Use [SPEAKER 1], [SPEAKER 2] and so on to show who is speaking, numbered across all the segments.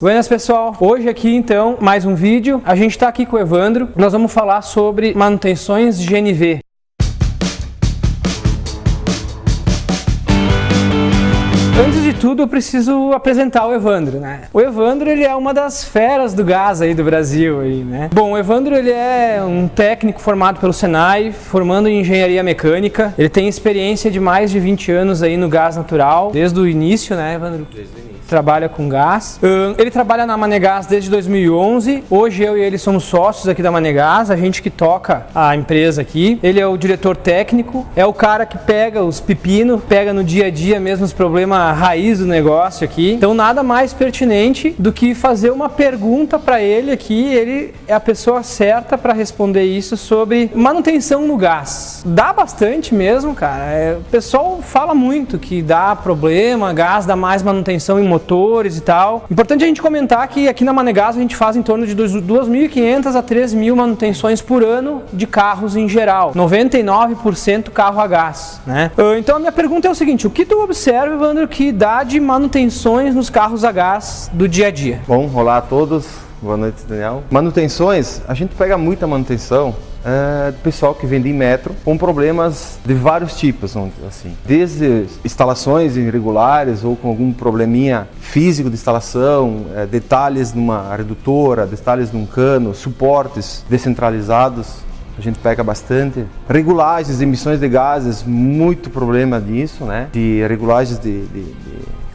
[SPEAKER 1] Buenas pessoal, hoje aqui então mais um vídeo, a gente está aqui com o Evandro, nós vamos falar sobre manutenções GNV. Antes de tudo eu preciso apresentar o Evandro, né? O Evandro ele é uma das feras do gás aí do Brasil aí, né? Bom, o Evandro ele é um técnico formado pelo Senai, formando em engenharia mecânica, ele tem experiência de mais de 20 anos aí no gás natural, desde o início, né, Evandro? Desde o início. Trabalha com gás. Ele trabalha na Manegás desde 2011. Hoje eu e ele somos sócios aqui da Manegás, a gente que toca a empresa aqui. Ele é o diretor técnico, é o cara que pega os pepinos, pega no dia a dia mesmo os problemas raiz do negócio aqui. Então nada mais pertinente do que fazer uma pergunta para ele aqui. Ele é a pessoa certa para responder isso sobre manutenção no gás. Dá bastante mesmo, cara. O pessoal fala muito que dá problema, gás dá mais manutenção em motores e tal. Importante a gente comentar que aqui na Manegás a gente faz em torno de 2.500 a 3.000 manutenções por ano de carros em geral. 99% carro a gás, né? Então a minha pergunta é o seguinte, o que tu observa, Evandro, que dá de manutenções nos carros a gás do dia a dia?
[SPEAKER 2] Bom, olá a todos. Boa noite, Daniel. Manutenções, a gente pega muita manutenção do pessoal que vende em metro com problemas de vários tipos, assim, desde instalações irregulares ou com algum probleminha físico de instalação, detalhes numa redutora, detalhes num cano, suportes descentralizados. A gente pega bastante. Regulagens de emissões de gases, muito problema nisso, né? De regulagens de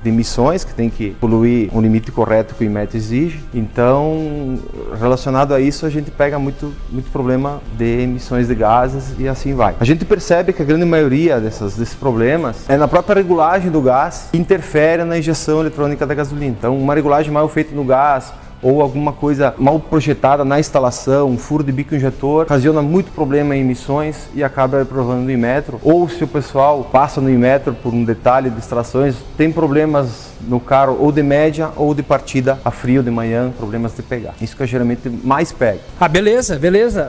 [SPEAKER 2] emissões, que tem que poluir um limite correto que o IMET exige. Então, relacionado a isso, a gente pega muito problema de emissões de gases e assim vai. A gente percebe que a grande maioria desses problemas é na própria regulagem do gás que interfere na injeção eletrônica da gasolina. Então, uma regulagem mal feita no gás, ou alguma coisa mal projetada na instalação, um furo de bico injetor, ocasiona muito problema em emissões e acaba reprovando no Inmetro. Ou se o pessoal passa no Inmetro por um detalhe de instalações, tem problemas no carro ou de média ou de partida a frio de manhã, problemas de pegar. Isso que eu geralmente mais pego.
[SPEAKER 1] Ah, beleza.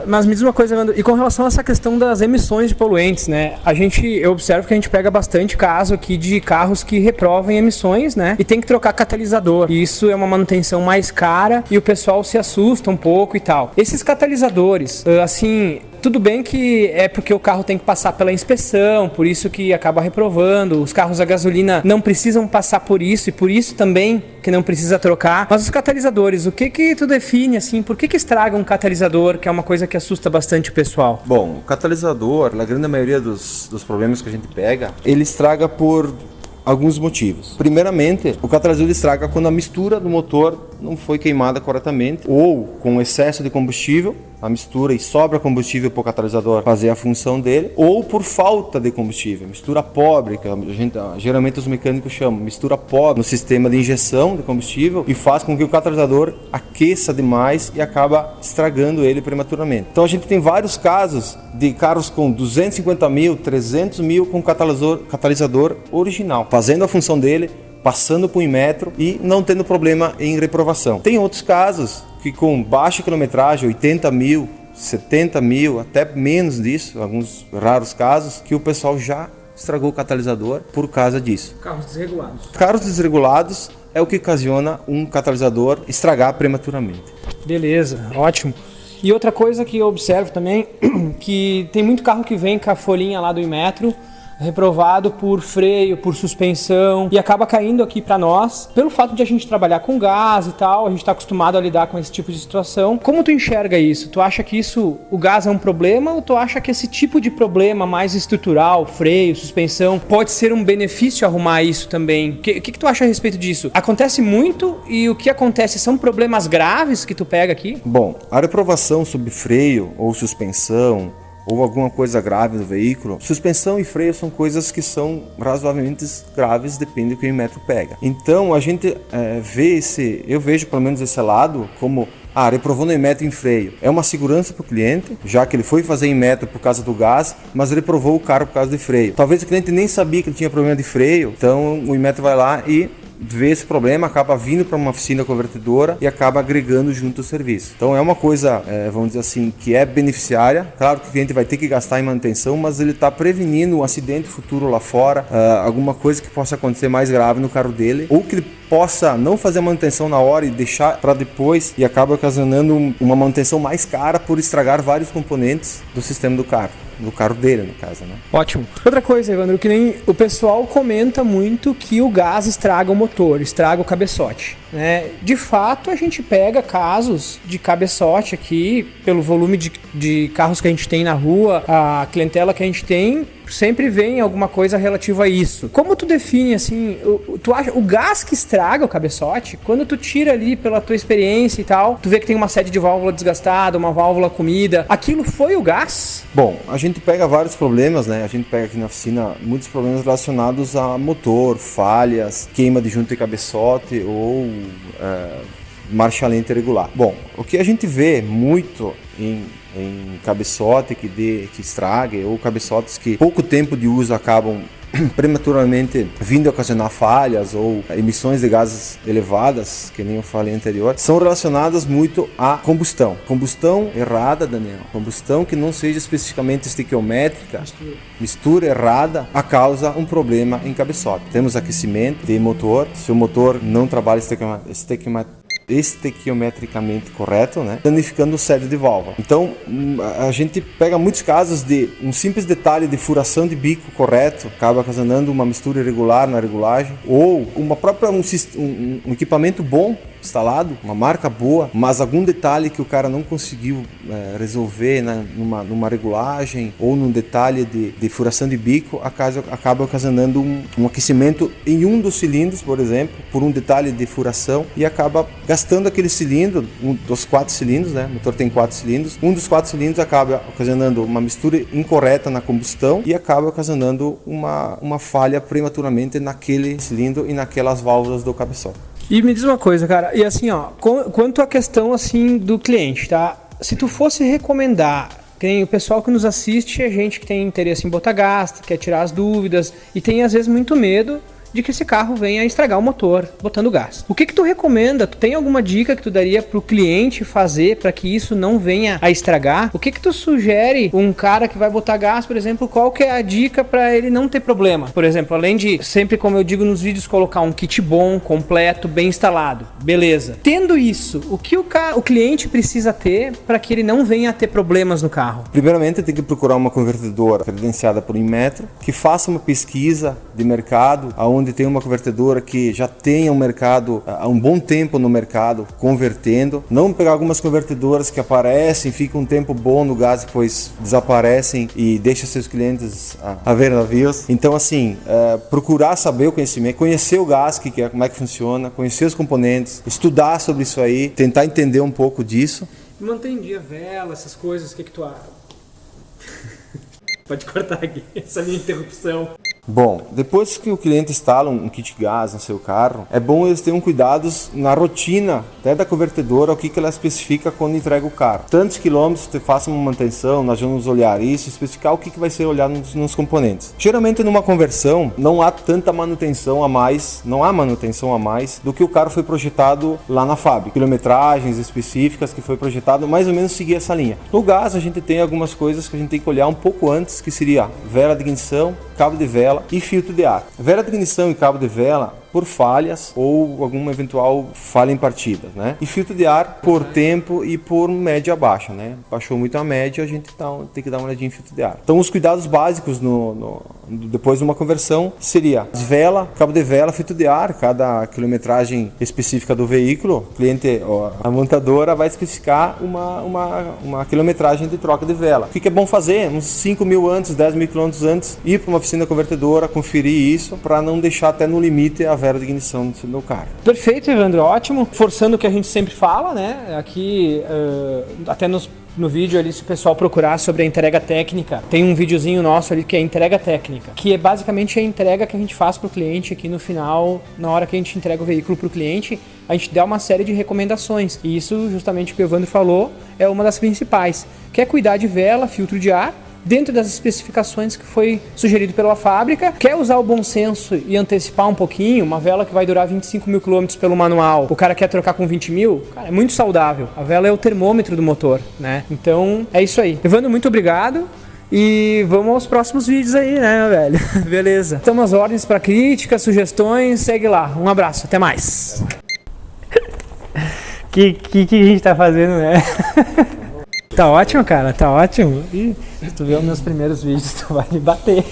[SPEAKER 1] Mas me diz uma coisa, Evandro, e com relação a essa questão das emissões de poluentes, né? Eu observo que a gente pega bastante caso aqui de carros que reprovam emissões, né? E tem que trocar catalisador. E isso é uma manutenção mais cara e o pessoal se assusta um pouco e tal. Esses catalisadores, assim, tudo bem que é porque o carro tem que passar pela inspeção, por isso que acaba reprovando. Os carros a gasolina não precisam passar por isso e por isso também que não precisa trocar. Mas os catalisadores, o que tu define assim? Por que estraga um catalisador, que é uma coisa que assusta bastante o pessoal?
[SPEAKER 2] Bom, o catalisador, na grande maioria dos problemas que a gente pega, ele estraga por alguns motivos. Primeiramente, o catalisador estraga quando a mistura do motor não foi queimada corretamente ou com excesso de combustível, a mistura e sobra combustível para o catalisador fazer a função dele, ou por falta de combustível, mistura pobre, que geralmente os mecânicos chamam mistura pobre no sistema de injeção de combustível e faz com que o catalisador aqueça demais e acaba estragando ele prematuramente. Então a gente tem vários casos de carros com 250 mil, 300 mil com catalisador original, fazendo a função dele, passando por um metro e não tendo problema em reprovação. Tem outros casos que com baixa quilometragem, 80 mil, 70 mil, até menos disso, alguns raros casos, que o pessoal já estragou o catalisador por causa disso.
[SPEAKER 1] Carros desregulados.
[SPEAKER 2] Carros desregulados é o que ocasiona um catalisador estragar prematuramente.
[SPEAKER 1] Beleza, ótimo. E outra coisa que eu observo também, que tem muito carro que vem com a folhinha lá do Inmetro, reprovado por freio, por suspensão e acaba caindo aqui para nós, pelo fato de a gente trabalhar com gás e tal, a gente está acostumado a lidar com esse tipo de situação. Como tu enxerga isso? Tu acha que o gás é um problema ou tu acha que esse tipo de problema mais estrutural, freio, suspensão, pode ser um benefício arrumar isso também? O que tu acha a respeito disso? Acontece muito e o que acontece são problemas graves que tu pega aqui?
[SPEAKER 2] Bom, a reprovação sobre freio ou suspensão ou alguma coisa grave no veículo, suspensão e freio são coisas que são razoavelmente graves, depende do que o Inmetro pega. Então a gente eu vejo pelo menos esse lado como reprovou no Inmetro em freio. É uma segurança para o cliente, já que ele foi fazer Inmetro por causa do gás, mas reprovou o carro por causa de freio. Talvez o cliente nem sabia que ele tinha problema de freio, então o Inmetro vai lá e vê esse problema, acaba vindo para uma oficina convertedora e acaba agregando junto o serviço. Então é uma coisa, vamos dizer assim, que é beneficiária. Claro que o cliente vai ter que gastar em manutenção, mas ele está prevenindo um acidente futuro lá fora, alguma coisa que possa acontecer mais grave no carro dele, ou que ele possa não fazer a manutenção na hora e deixar para depois, e acaba ocasionando uma manutenção mais cara por estragar vários componentes do sistema do carro dele, no caso, né?
[SPEAKER 1] Ótimo. Outra coisa, Evandro, que nem o pessoal comenta muito que o gás estraga o motor, estraga o cabeçote, né? De fato, a gente pega casos de cabeçote aqui, pelo volume de carros que a gente tem na rua, a clientela que a gente tem, sempre vem alguma coisa relativa a isso. Como tu define, assim, tu acha o gás que estraga o cabeçote, quando tu tira ali pela tua experiência e tal, tu vê que tem uma sede de válvula desgastada, uma válvula comida, aquilo foi o gás?
[SPEAKER 2] Bom, a gente pega vários problemas, né? A gente pega aqui na oficina muitos problemas relacionados a motor, falhas, queima de junta e cabeçote ou marcha lenta irregular. Bom, o que a gente vê muito em cabeçote que estrague, ou cabeçotes que pouco tempo de uso acabam prematuramente vindo a ocasionar falhas ou emissões de gases elevadas, que nem eu falei anterior, são relacionadas muito à combustão. Combustão errada, Daniel. Combustão que não seja especificamente estequiométrica, mistura errada, causa um problema em cabeçote. Temos aquecimento de motor, se o motor não trabalha estequiometricamente correto, né? Danificando o sede de válvula. Então, a gente pega muitos casos de um simples detalhe de furação de bico correto, acaba ocasionando uma mistura irregular na regulagem, ou um equipamento bom instalado, uma marca boa, mas algum detalhe que o cara não conseguiu resolver numa regulagem ou num detalhe de furação de bico, acaba ocasionando um aquecimento em um dos cilindros, por exemplo, por um detalhe de furação, e acaba gastando aquele cilindro, um dos 4 cilindros, né? O motor tem 4 cilindros, um dos 4 cilindros acaba ocasionando uma mistura incorreta na combustão e acaba ocasionando uma falha prematuramente naquele cilindro e naquelas válvulas do cabeçote.
[SPEAKER 1] E me diz uma coisa, cara, e assim, ó, quanto à questão, assim, do cliente, tá? Se tu fosse recomendar, tem o pessoal que nos assiste, é gente que tem interesse em botar gás, quer tirar as dúvidas e tem, às vezes, muito medo de que esse carro venha a estragar o motor botando gás. O que tu recomenda? Tu tem alguma dica que tu daria pro cliente fazer para que isso não venha a estragar? O que tu sugere um cara que vai botar gás, por exemplo, qual que é a dica para ele não ter problema? Por exemplo, além de sempre, como eu digo nos vídeos, colocar um kit bom, completo, bem instalado. Beleza. Tendo isso, o que o cliente precisa ter para que ele não venha a ter problemas no carro?
[SPEAKER 2] Primeiramente, tem que procurar uma convertedora credenciada por Inmetro, que faça uma pesquisa de mercado, onde tem uma convertedora que já tenha um mercado, há um bom tempo no mercado, convertendo. Não pegar algumas convertedoras que aparecem, ficam um tempo bom no gás e depois desaparecem e deixam seus clientes a ver navios. Então, assim, procurar saber o conhecimento, conhecer o gás, como é que funciona, conhecer os componentes, estudar sobre isso aí, tentar entender um pouco disso.
[SPEAKER 1] Mantém dia vela, essas coisas, o que tu acha? Pode cortar aqui, essa minha interrupção.
[SPEAKER 2] Bom, depois que o cliente instala um kit gás no seu carro, é bom eles terem cuidados na rotina até da convertedora, o que ela especifica quando entrega o carro. Tantos quilômetros você faça uma manutenção, nós vamos olhar isso, especificar o que vai ser olhado nos componentes. Geralmente numa conversão não há tanta manutenção a mais, do que o carro foi projetado lá na fábrica. Quilometragens específicas que foi projetado, mais ou menos seguir essa linha. No gás a gente tem algumas coisas que a gente tem que olhar um pouco antes, que seria vela de ignição, cabo de vela e filtro de ar. Vela de ignição e cabo de vela por falhas ou alguma eventual falha em partidas, né? E filtro de ar por tempo e por média baixa, né? Baixou muito a média, a gente tem que dar uma olhadinha em filtro de ar. Então os cuidados básicos depois de uma conversão seria vela, cabo de vela, filtro de ar, cada quilometragem específica do veículo, a montadora vai especificar uma quilometragem de troca de vela. O que é bom fazer? Uns 5 mil antes, 10 mil quilômetros antes, ir para uma oficina convertedora, conferir isso, para não deixar até no limite a vela de ignição do seu carro.
[SPEAKER 1] Perfeito, Evandro, ótimo. Forçando o que a gente sempre fala, né? Aqui, até no vídeo ali, se o pessoal procurar sobre a entrega técnica, tem um videozinho nosso ali que é a entrega técnica, que é basicamente a entrega que a gente faz para o cliente aqui no final, na hora que a gente entrega o veículo para o cliente, a gente dá uma série de recomendações. E isso, justamente o que o Evandro falou, é uma das principais, que é cuidar de vela, filtro de ar, dentro das especificações que foi sugerido pela fábrica. Quer usar o bom senso e antecipar um pouquinho, uma vela que vai durar 25 mil quilômetros pelo manual, o cara quer trocar com 20 mil, cara, é muito saudável. A vela é o termômetro do motor, né? Então, é isso aí. Evandro, muito obrigado. E vamos aos próximos vídeos aí, né, meu velho? Beleza. Estamos às ordens para críticas, sugestões, segue lá. Um abraço, até mais. Que a gente tá fazendo, né? Tá ótimo, cara, tá ótimo. E se tu ver os meus primeiros vídeos, tu vai me bater.